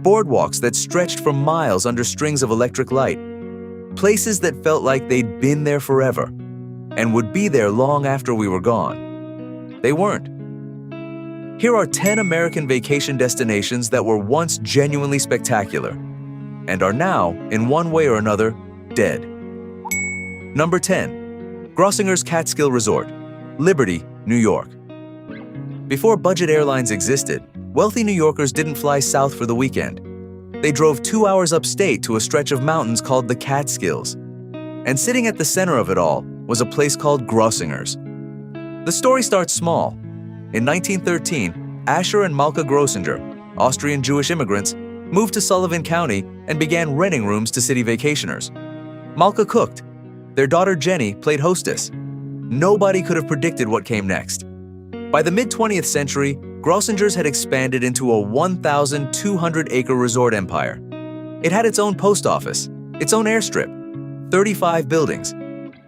boardwalks that stretched for miles under strings of electric light, places that felt like they'd been there forever and would be there long after we were gone. They weren't. Here are 10 American vacation destinations that were once genuinely spectacular and are now, in one way or another, dead. Number 10. Grossinger's Catskill Resort, Liberty, New York. Before budget airlines existed, wealthy New Yorkers didn't fly south for the weekend. They drove 2 hours upstate to a stretch of mountains called the Catskills. And sitting at the center of it all was a place called Grossinger's. The story starts small. In 1913, Asher and Malka Grossinger, Austrian Jewish immigrants, moved to Sullivan County and began renting rooms to city vacationers. Malka cooked. Their daughter Jenny played hostess. Nobody could have predicted what came next. By the mid-20th century, Grossinger's had expanded into a 1,200-acre resort empire. It had its own post office, its own airstrip, 35 buildings,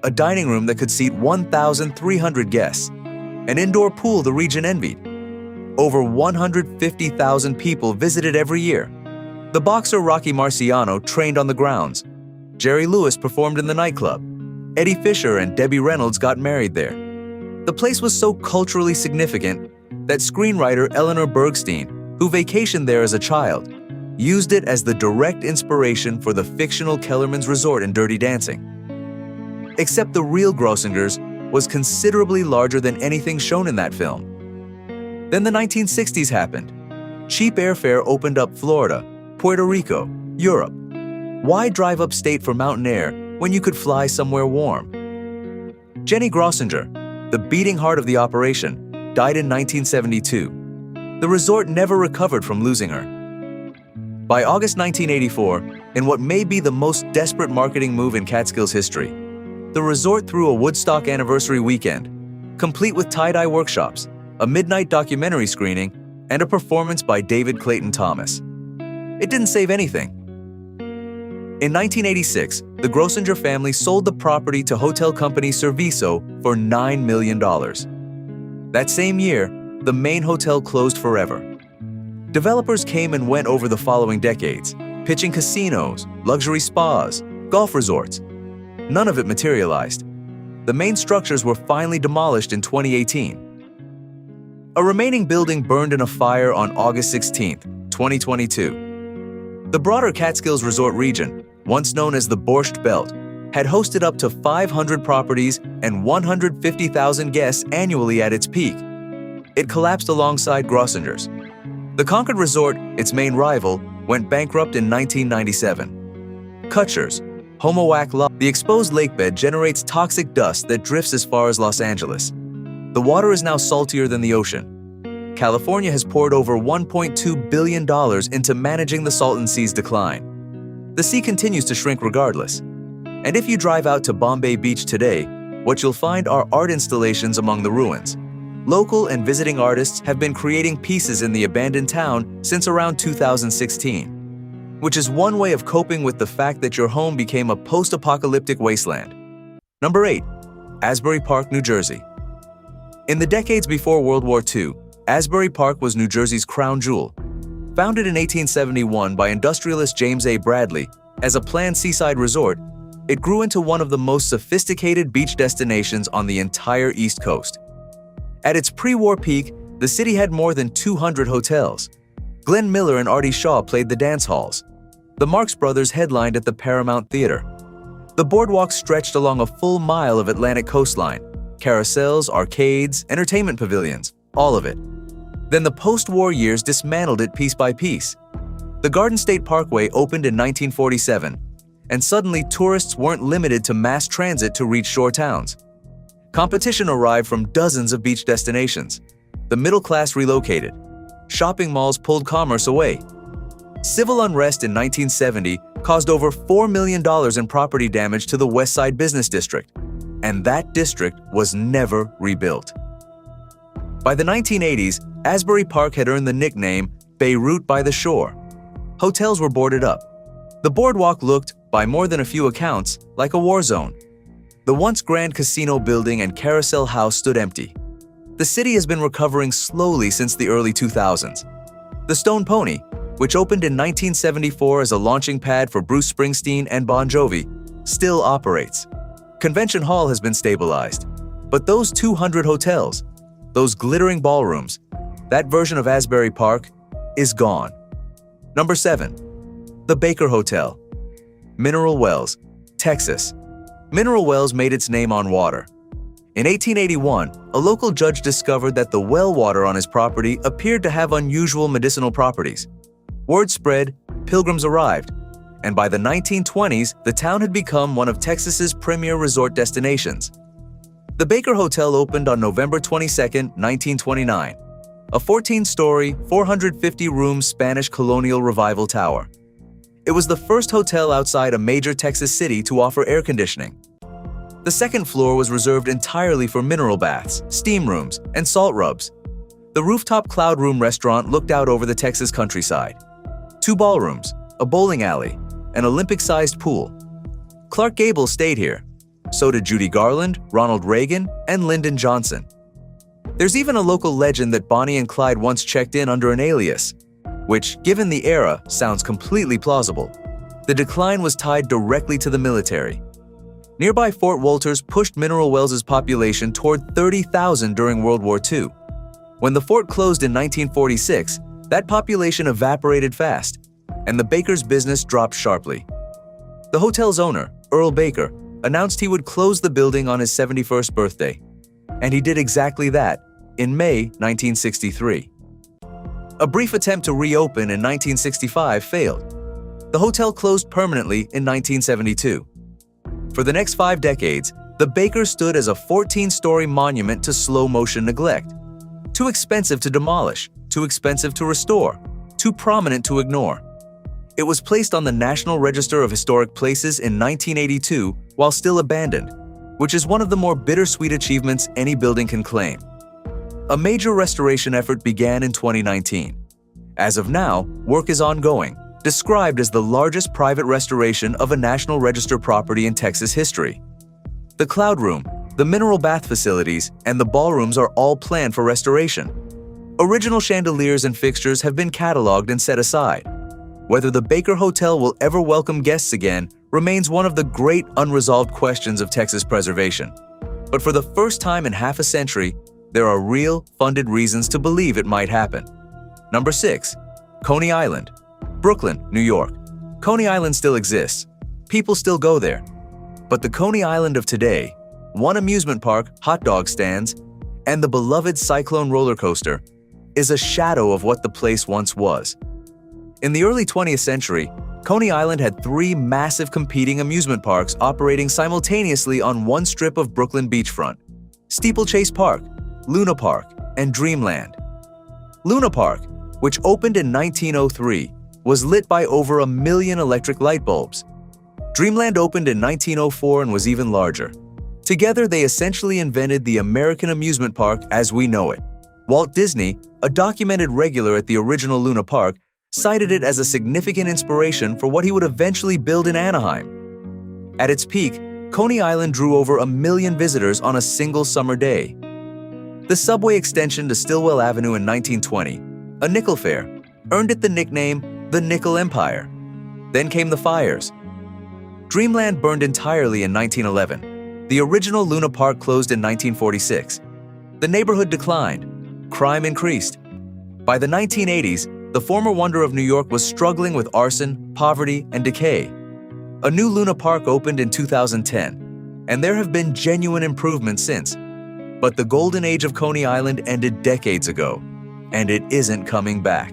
a dining room that could seat 1,300 guests, an indoor pool the region envied. Over 150,000 people visited every year. The boxer Rocky Marciano trained on the grounds. Jerry Lewis performed in the nightclub. Eddie Fisher and Debbie Reynolds got married there. The place was so culturally significant that screenwriter Eleanor Bergstein, who vacationed there as a child, used it as the direct inspiration for the fictional Kellerman's Resort in Dirty Dancing. Except the real Grossinger's was considerably larger than anything shown in that film. Then the 1960s happened. Cheap airfare opened up Florida, Puerto Rico, Europe. Why drive upstate for mountain air when you could fly somewhere warm? Jenny Grossinger, the beating heart of the operation, died in 1972. The resort never recovered from losing her. By August 1984, in what may be the most desperate marketing move in Catskills history, the resort threw a Woodstock anniversary weekend, complete with tie-dye workshops, a midnight documentary screening, and a performance by David Clayton Thomas. It didn't save anything. In 1986, the Grossinger family sold the property to hotel company Serviso for $9 million. That same year, the main hotel closed forever. Developers came and went over the following decades, pitching casinos, luxury spas, golf resorts. None of it materialized. The main structures were finally demolished in 2018. A remaining building burned in a fire on August 16, 2022. The broader Catskills resort region, once known as the Borscht Belt, had hosted up to 500 properties and 150,000 guests annually at its peak. It collapsed alongside Grossinger's. The Concord Resort, its main rival, went bankrupt in 1997. Kutcher's, the exposed lakebed generates toxic dust that drifts as far as Los Angeles. The water is now saltier than the ocean. California has poured over $1.2 billion into managing the Salton Sea's decline. The sea continues to shrink regardless. And if you drive out to Bombay Beach today, what you'll find are art installations among the ruins. Local and visiting artists have been creating pieces in the abandoned town since around 2016, which is one way of coping with the fact that your home became a post-apocalyptic wasteland. Number 8. Asbury Park, New Jersey. In the decades before World War II, Asbury Park was New Jersey's crown jewel. Founded in 1871 by industrialist James A. Bradley as a planned seaside resort, it grew into one of the most sophisticated beach destinations on the entire East Coast. At its pre-war peak, the city had more than 200 hotels. Glenn Miller and Artie Shaw played the dance halls. The Marx Brothers headlined at the Paramount Theater. The boardwalk stretched along a full mile of Atlantic coastline, carousels, arcades, entertainment pavilions, all of it. Then the post-war years dismantled it piece by piece. The Garden State Parkway opened in 1947, and suddenly tourists weren't limited to mass transit to reach shore towns. Competition arrived from dozens of beach destinations. The middle class relocated. Shopping malls pulled commerce away. Civil unrest in 1970 caused over $4 million in property damage to the West Side Business District, and that district was never rebuilt. By the 1980s, Asbury Park had earned the nickname Beirut by the Shore. Hotels were boarded up. The boardwalk looked, by more than a few accounts, like a war zone. The once grand casino building and carousel house stood empty. The city has been recovering slowly since the early 2000s. The Stone Pony, which opened in 1974 as a launching pad for Bruce Springsteen and Bon Jovi, still operates. Convention Hall has been stabilized, but those 200 hotels, those glittering ballrooms, that version of Asbury Park is gone. Number 7. The Baker Hotel. Mineral Wells, Texas. Mineral Wells made its name on water. In 1881, a local judge discovered that the well water on his property appeared to have unusual medicinal properties. Word spread, pilgrims arrived, and by the 1920s, the town had become one of Texas's premier resort destinations. The Baker Hotel opened on November 22, 1929, a 14-story, 450-room Spanish colonial revival tower. It was the first hotel outside a major Texas city to offer air conditioning. The second floor was reserved entirely for mineral baths, steam rooms, and salt rubs. The rooftop Cloud Room restaurant looked out over the Texas countryside. 2 ballrooms, a bowling alley, an Olympic-sized pool. Clark Gable stayed here. So did Judy Garland, Ronald Reagan, and Lyndon Johnson. There's even a local legend that Bonnie and Clyde once checked in under an alias, which, given the era, sounds completely plausible. The decline was tied directly to the military. Nearby Fort Walters pushed Mineral Wells' population toward 30,000 during World War II. When the fort closed in 1946, that population evaporated fast, and the Baker's business dropped sharply. The hotel's owner, Earl Baker, announced he would close the building on his 71st birthday, and he did exactly that in May 1963. A brief attempt to reopen in 1965 failed. The hotel closed permanently in 1972. For the next 5 decades, the Baker stood as a 14-story monument to slow-motion neglect. Too expensive to demolish, too expensive to restore, too prominent to ignore. It was placed on the National Register of Historic Places in 1982 while still abandoned, which is one of the more bittersweet achievements any building can claim. A major restoration effort began in 2019. As of now, work is ongoing, described as the largest private restoration of a National Register property in Texas history. The Cloud Room, the mineral bath facilities, and the ballrooms are all planned for restoration. Original chandeliers and fixtures have been cataloged and set aside. Whether the Baker Hotel will ever welcome guests again remains one of the great unresolved questions of Texas preservation. But for the first time in half a century, there are real, funded reasons to believe it might happen. Number 6. Coney Island, Brooklyn, New York. Coney Island still exists. People still go there. But the Coney Island of today, one amusement park, hot dog stands, and the beloved Cyclone roller coaster, is a shadow of what the place once was. In the early 20th century, Coney Island had 3 massive competing amusement parks operating simultaneously on one strip of Brooklyn beachfront: Steeplechase Park, Luna Park, and Dreamland. Luna Park, which opened in 1903, was lit by over 1 million electric light bulbs. Dreamland opened in 1904 and was even larger. Together, they essentially invented the American amusement park as we know it. Walt Disney, a documented regular at the original Luna Park, cited it as a significant inspiration for what he would eventually build in Anaheim. At its peak, Coney Island drew over 1 million visitors on a single summer day. The subway extension to Stillwell Avenue in 1920, a nickel fare, earned it the nickname the Nickel Empire. Then came the fires. Dreamland burned entirely in 1911. The original Luna Park closed in 1946. The neighborhood declined. Crime increased. By the 1980s, the former wonder of New York was struggling with arson, poverty, and decay. A new Luna Park opened in 2010, and there have been genuine improvements since. But the golden age of Coney Island ended decades ago, and it isn't coming back.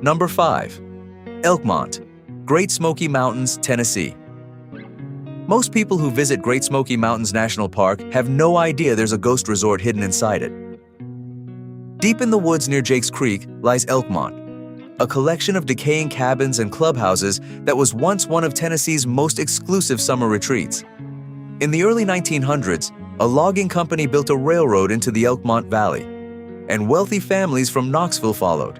Number 5. Elkmont, Great Smoky Mountains, Tennessee. Most people who visit Great Smoky Mountains National Park have no idea there's a ghost resort hidden inside it. Deep in the woods near Jakes Creek lies Elkmont, a collection of decaying cabins and clubhouses that was once one of Tennessee's most exclusive summer retreats. In the early 1900s, a logging company built a railroad into the Elkmont Valley, and wealthy families from Knoxville followed.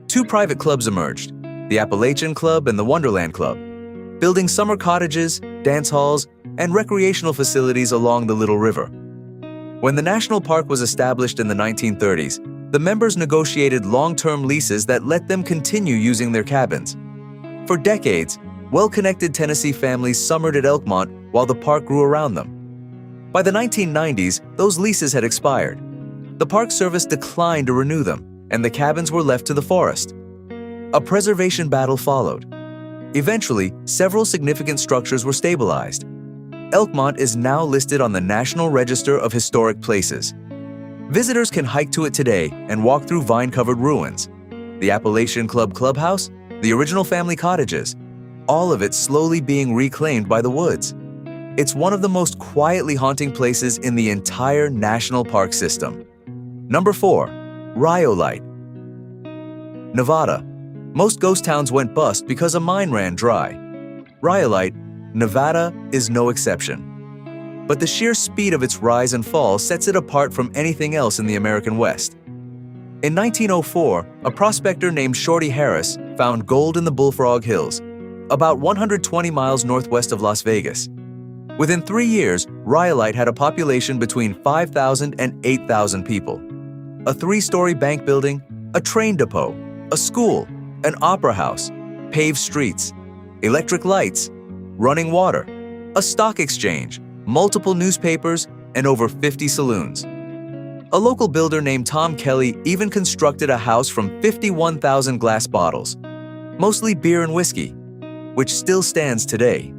2 private clubs emerged, the Appalachian Club and the Wonderland Club, building summer cottages, dance halls, and recreational facilities along the Little River. When the national park was established in the 1930s, The members negotiated long-term leases that let them continue using their cabins. For decades, well-connected Tennessee families summered at Elkmont while the park grew around them. By the 1990s, those leases had expired. The Park Service declined to renew them, and the cabins were left to the forest. A preservation battle followed. Eventually, several significant structures were stabilized. Elkmont is now listed on the National Register of Historic Places. Visitors can hike to it today and walk through vine-covered ruins. The Appalachian Club Clubhouse, the original family cottages, all of it slowly being reclaimed by the woods. It's one of the most quietly haunting places in the entire national park system. Number 4. Rhyolite. Nevada. Most ghost towns went bust because a mine ran dry. Rhyolite, Nevada, is no exception. But the sheer speed of its rise and fall sets it apart from anything else in the American West. In 1904, a prospector named Shorty Harris found gold in the Bullfrog Hills, about 120 miles northwest of Las Vegas. Within 3 years, Rhyolite had a population between 5,000 and 8,000 people. A 3-story bank building, a train depot, a school, an opera house, paved streets, electric lights, running water, a stock exchange, multiple newspapers, and over 50 saloons. A local builder named Tom Kelly even constructed a house from 51,000 glass bottles, mostly beer and whiskey, which still stands today.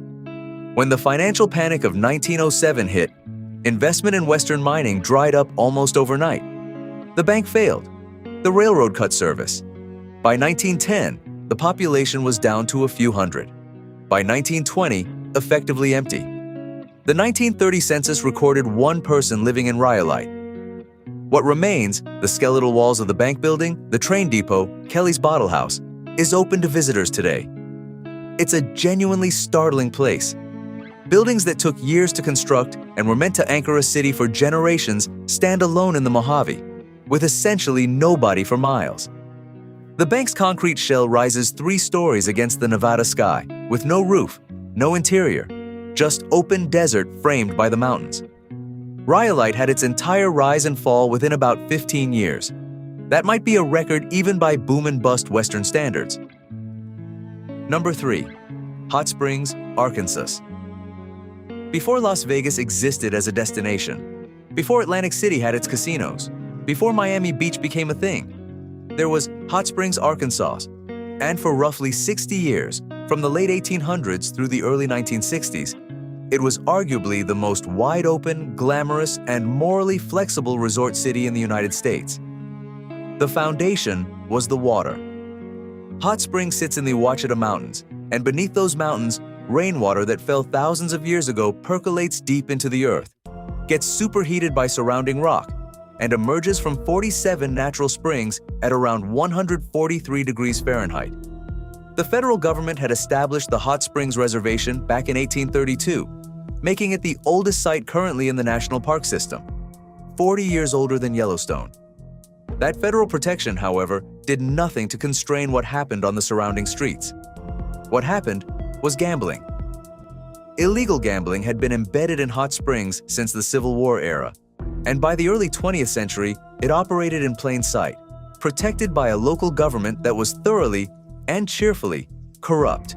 When the financial panic of 1907 hit, investment in Western mining dried up almost overnight. The bank failed. The railroad cut service. By 1910, the population was down to a few hundred. By 1920, effectively empty. The 1930 census recorded 1 person living in Rhyolite. What remains, the skeletal walls of the bank building, the train depot, Kelly's Bottle House, is open to visitors today. It's a genuinely startling place. Buildings that took years to construct and were meant to anchor a city for generations stand alone in the Mojave, with essentially nobody for miles. The bank's concrete shell rises 3 stories against the Nevada sky, with no roof, no interior, just open desert framed by the mountains. Rhyolite had its entire rise and fall within about 15 years. That might be a record even by boom and bust Western standards. Number 3. Hot Springs, Arkansas. Before Las Vegas existed as a destination, before Atlantic City had its casinos, before Miami Beach became a thing, there was Hot Springs, Arkansas, and for roughly 60 years, from the late 1800s through the early 1960s, it was arguably the most wide-open, glamorous, and morally flexible resort city in the United States. The foundation was the water. Hot Springs sits in the Ouachita Mountains, and beneath those mountains, rainwater that fell thousands of years ago percolates deep into the earth, gets superheated by surrounding rock, and emerges from 47 natural springs at around 143 degrees Fahrenheit. The federal government had established the Hot Springs Reservation back in 1832, making it the oldest site currently in the national park system, 40 years older than Yellowstone. That federal protection, however, did nothing to constrain what happened on the surrounding streets. What happened was gambling. Illegal gambling had been embedded in Hot Springs since the Civil War era, and by the early 20th century, it operated in plain sight, protected by a local government that was thoroughly and cheerfully corrupt.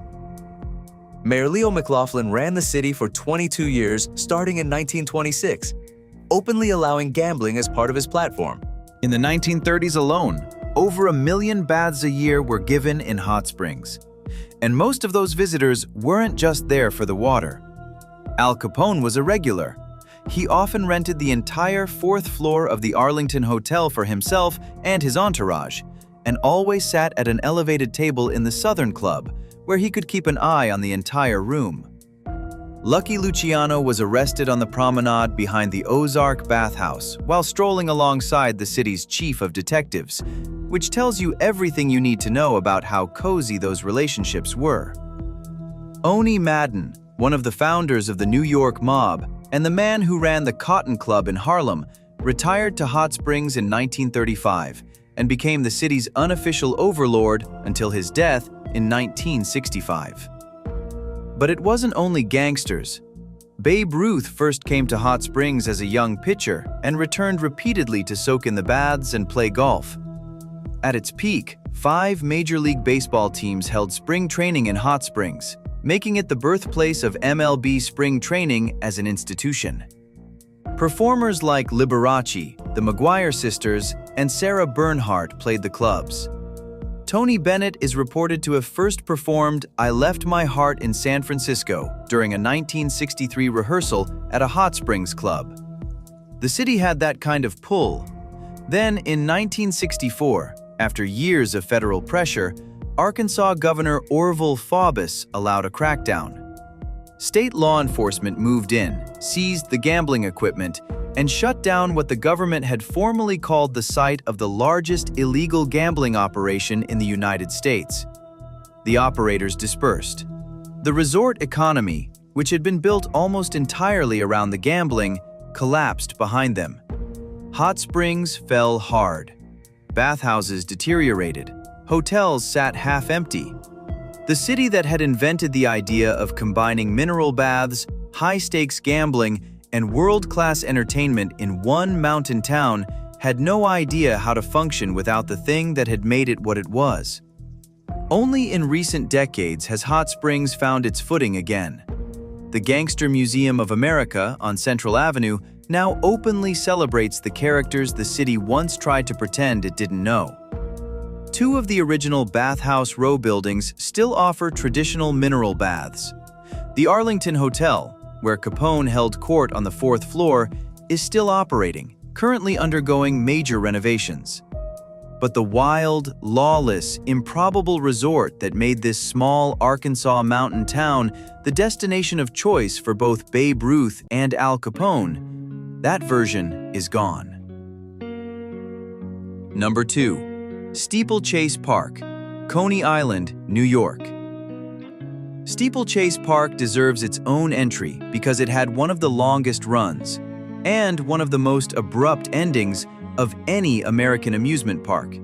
Mayor Leo McLaughlin ran the city for 22 years starting in 1926, openly allowing gambling as part of his platform. In the 1930s alone, over 1 million baths a year were given in Hot Springs. And most of those visitors weren't just there for the water. Al Capone was a regular. He often rented the entire 4th floor of the Arlington Hotel for himself and his entourage, and always sat at an elevated table in the Southern Club, where he could keep an eye on the entire room. Lucky Luciano was arrested on the promenade behind the Ozark Bathhouse while strolling alongside the city's chief of detectives, which tells you everything you need to know about how cozy those relationships were. Oni Madden, one of the founders of the New York Mob and the man who ran the Cotton Club in Harlem, retired to Hot Springs in 1935 and became the city's unofficial overlord until his death in 1965. But it wasn't only gangsters. Babe Ruth first came to hot springs as a young pitcher and returned repeatedly to soak in the baths and play golf. At its peak, 5 Major League Baseball teams held spring training in Hot Springs, making it the birthplace of MLB spring training as an institution. Performers like Liberace, the McGuire sisters, and Sarah Bernhardt played the clubs. Tony Bennett is reported to have first performed "I Left My Heart in San Francisco" during a 1963 rehearsal at a hot springs club. The city had that kind of pull. Then, in 1964, after years of federal pressure, Arkansas Governor Orville Faubus allowed a crackdown. State law enforcement moved in, seized the gambling equipment, and shut down what the government had formerly called the site of the largest illegal gambling operation in the United States. The operators dispersed. The resort economy, which had been built almost entirely around the gambling, collapsed behind them. Hot springs fell hard. Bathhouses deteriorated. Hotels sat half-empty. The city that had invented the idea of combining mineral baths, high-stakes gambling, and world-class entertainment in one mountain town had no idea how to function without the thing that had made it what it was. Only in recent decades has Hot Springs found its footing again. The Gangster Museum of America on Central Avenue now openly celebrates the characters the city once tried to pretend it didn't know. 2 of the original bathhouse row buildings still offer traditional mineral baths. The Arlington Hotel, where Capone held court on the 4th floor, is still operating, currently undergoing major renovations. But the wild, lawless, improbable resort that made this small Arkansas mountain town the destination of choice for both Babe Ruth and Al Capone, that version is gone. Number 2. Steeplechase Park, Coney Island, New York. Steeplechase Park deserves its own entry because it had one of the longest runs and one of the most abrupt endings of any American amusement park.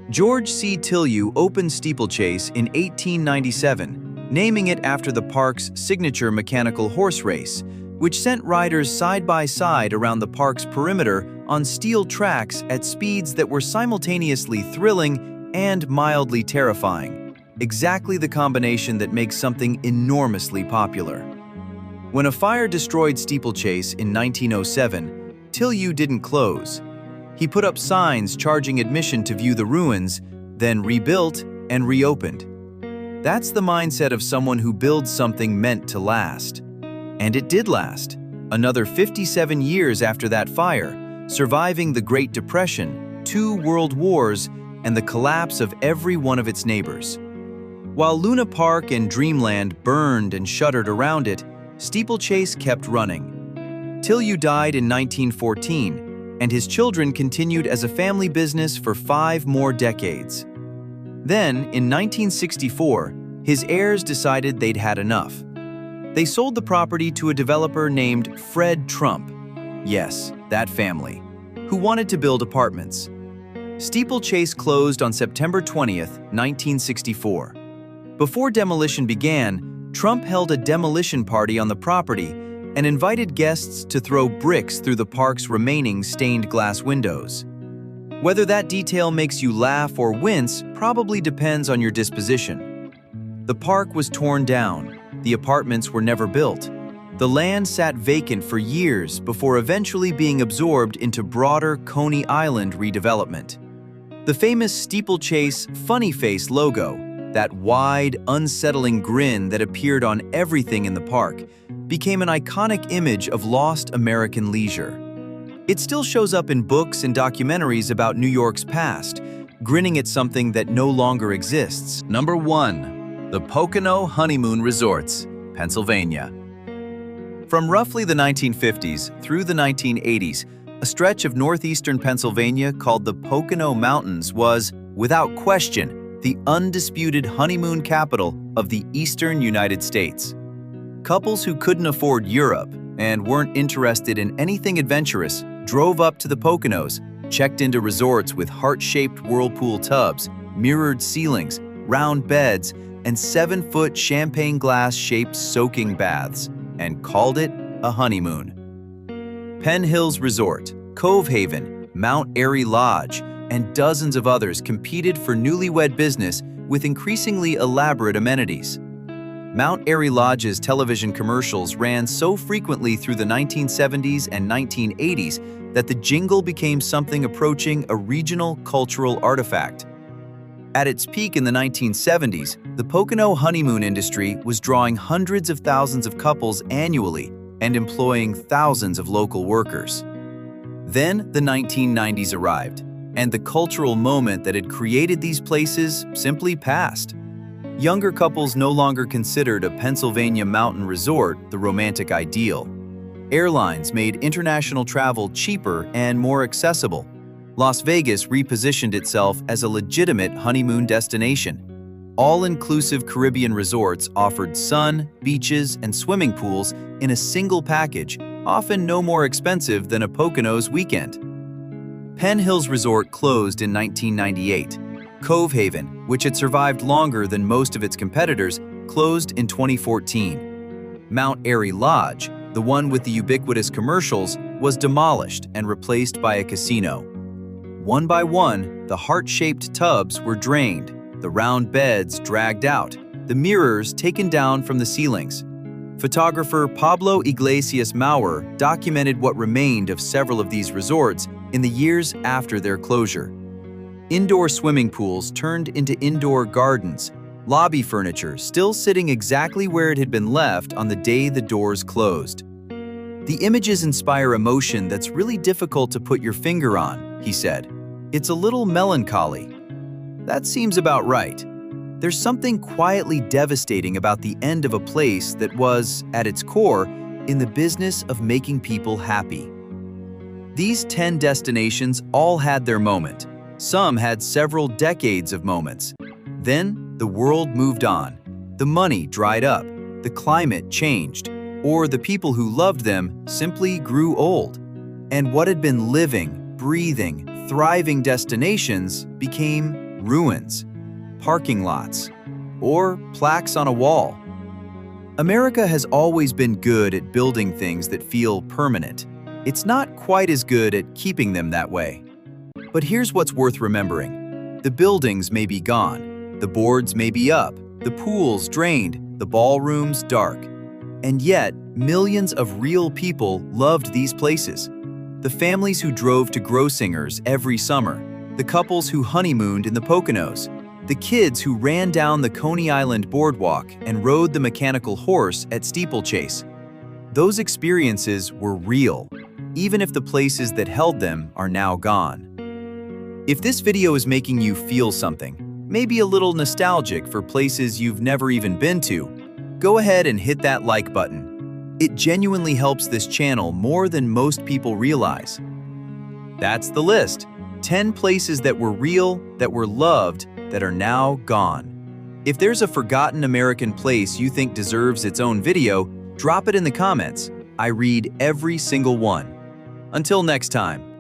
George C. Tillieu opened Steeplechase in 1897, naming it after the park's signature mechanical horse race, which sent riders side by side around the park's perimeter on steel tracks at speeds that were simultaneously thrilling and mildly terrifying. Exactly the combination that makes something enormously popular. When a fire destroyed Steeplechase in 1907, Tillieu didn't close. He put up signs charging admission to view the ruins, then rebuilt and reopened. That's the mindset of someone who builds something meant to last. And it did last, another 57 years after that fire, surviving the Great Depression, 2 world wars, and the collapse of every one of its neighbors. While Luna Park and Dreamland burned and shuddered around it, Steeplechase kept running. Tillieu died in 1914, and his children continued as a family business for 5 more decades. Then, in 1964, his heirs decided they'd had enough. They sold the property to a developer named Fred Trump, yes, that family, who wanted to build apartments. Steeplechase closed on September 20th, 1964. Before demolition began, Trump held a demolition party on the property and invited guests to throw bricks through the park's remaining stained glass windows. Whether that detail makes you laugh or wince probably depends on your disposition. The park was torn down. The apartments were never built. The land sat vacant for years before eventually being absorbed into broader Coney Island redevelopment. The famous Steeplechase funny face logo, that wide, unsettling grin that appeared on everything in the park, became an iconic image of lost American leisure. It still shows up in books and documentaries about New York's past, grinning at something that no longer exists. Number 1. The Pocono Honeymoon Resorts, Pennsylvania. From roughly the 1950s through the 1980s, a stretch of northeastern Pennsylvania called the Pocono Mountains was, without question, the undisputed honeymoon capital of the eastern United States. Couples who couldn't afford Europe and weren't interested in anything adventurous drove up to the Poconos, checked into resorts with heart-shaped whirlpool tubs, mirrored ceilings, round beds, and 7-foot champagne glass-shaped soaking baths, and called it a honeymoon. Penn Hills Resort, Cove Haven, Mount Airy Lodge, and dozens of others competed for newlywed business with increasingly elaborate amenities. Mount Airy Lodge's television commercials ran so frequently through the 1970s and 1980s that the jingle became something approaching a regional cultural artifact. At its peak in the 1970s, the Pocono honeymoon industry was drawing hundreds of thousands of couples annually and employing thousands of local workers. Then the 1990s arrived, and the cultural moment that had created these places simply passed. Younger couples no longer considered a Pennsylvania mountain resort the romantic ideal. Airlines made international travel cheaper and more accessible. Las Vegas repositioned itself as a legitimate honeymoon destination. All-inclusive Caribbean resorts offered sun, beaches, and swimming pools in a single package, often no more expensive than a Poconos weekend. Penn Hills Resort closed in 1998. Cove Haven, which had survived longer than most of its competitors, closed in 2014. Mount Airy Lodge, the one with the ubiquitous commercials, was demolished and replaced by a casino. One by one, the heart-shaped tubs were drained, the round beds dragged out, the mirrors taken down from the ceilings. Photographer Pablo Iglesias Maurer documented what remained of several of these resorts in the years after their closure. Indoor swimming pools turned into indoor gardens, lobby furniture still sitting exactly where it had been left on the day the doors closed. The images inspire emotion that's really difficult to put your finger on, he said. It's a little melancholy. That seems about right. There's something quietly devastating about the end of a place that was, at its core, in the business of making people happy. These 10 destinations all had their moment. Some had several decades of moments. Then, the world moved on. The money dried up, the climate changed, or the people who loved them simply grew old. And what had been living, breathing, thriving destinations became ruins, parking lots, or plaques on a wall. America has always been good at building things that feel permanent. It's not quite as good at keeping them that way. But here's what's worth remembering. The buildings may be gone, the boards may be up, the pools drained, the ballrooms dark. And yet, millions of real people loved these places. The families who drove to Grossinger's every summer, the couples who honeymooned in the Poconos, the kids who ran down the Coney Island boardwalk and rode the mechanical horse at Steeplechase. Those experiences were real, even if the places that held them are now gone. If this video is making you feel something, maybe a little nostalgic for places you've never even been to, go ahead and hit that like button. It genuinely helps this channel more than most people realize. That's the list. 10 places that were real, that were loved, that are now gone. If there's a forgotten American place you think deserves its own video, drop it in the comments. I read every single one. Until next time.